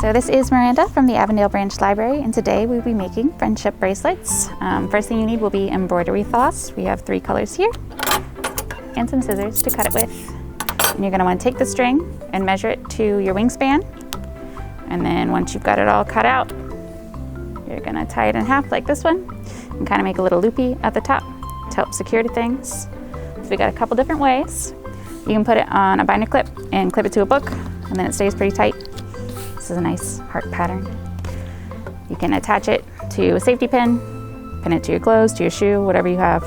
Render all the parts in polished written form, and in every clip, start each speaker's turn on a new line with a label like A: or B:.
A: So this is Miranda from the Avondale Branch Library, and today we'll be making friendship bracelets. First thing you need will be embroidery floss. We have 3 colors here, and some scissors to cut it with. And you're going to want to take the string and measure it to your wingspan. And then once you've got it all cut out, you're going to tie it in half like this one, and kind of make a little loopy at the top to help secure to things. So we got a couple different ways. You can put it on a binder clip and clip it to a book, and then it stays pretty tight. This is a nice heart pattern. You can attach it to a safety pin, pin it to your clothes, to your shoe, whatever you have.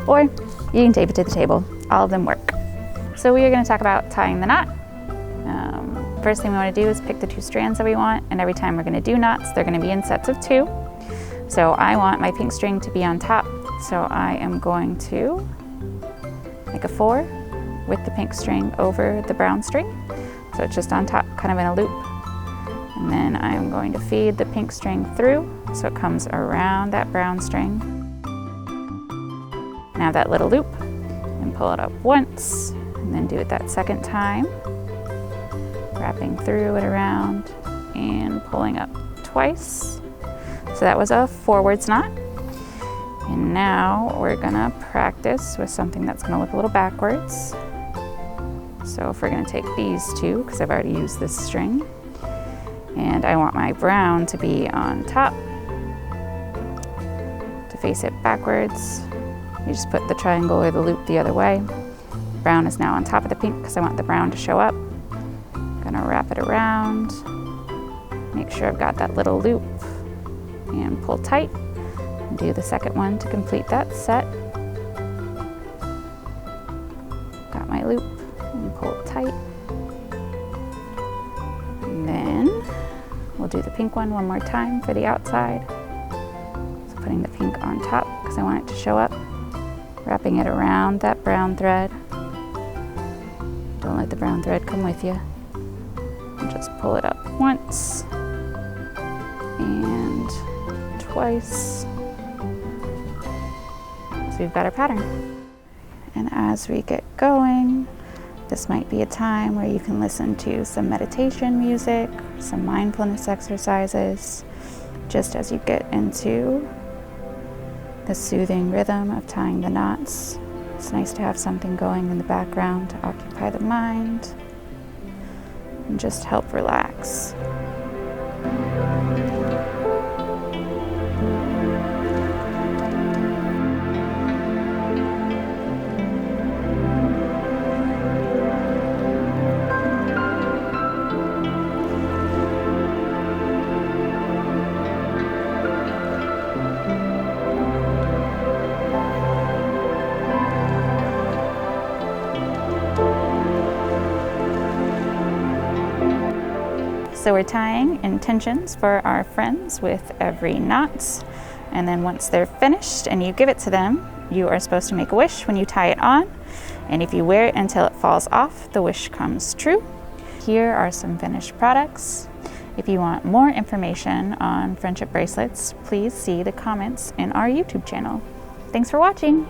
A: Or you can tape it to the table. All of them work. So we are going to talk about tying the knot. First thing we want to do is pick the 2 strands that we want, and every time we're going to do knots, they're going to be in sets of 2. So I want my pink string to be on top, so I am going to make a 4 with the pink string over the brown string. So it's just on top, kind of in a loop. And then I'm going to feed the pink string through, so it comes around that brown string. Now that little loop, and pull it up once, and then do it that second time. Wrapping through and around, and pulling up twice. So that was a forwards knot. And now we're gonna practice with something that's gonna look a little backwards. So if we're gonna take these 2, because I've already used this string, and I want my brown to be on top. To face it backwards, you just put the triangle or the loop the other way. Brown is now on top of the pink because I want the brown to show up. Gonna wrap it around, make sure I've got that little loop, and pull tight, and do the second one to complete that set. Got my loop, and pull it tight. And then we'll do the pink one more time for the outside. So putting the pink on top because I want it to show up. Wrapping it around that brown thread. Don't let the brown thread come with you. And just pull it up once and twice. So we've got our pattern. And as we get going, this might be a time where you can listen to some meditation music, some mindfulness exercises, just as you get into the soothing rhythm of tying the knots. It's nice to have something going in the background to occupy the mind and just help relax. So we're tying intentions for our friends with every knot, and then once they're finished and you give it to them, you are supposed to make a wish when you tie it on, and if you wear it until it falls off, the wish comes true. Here are some finished products. If you want more information on friendship bracelets, please see the comments in our YouTube channel. Thanks for watching.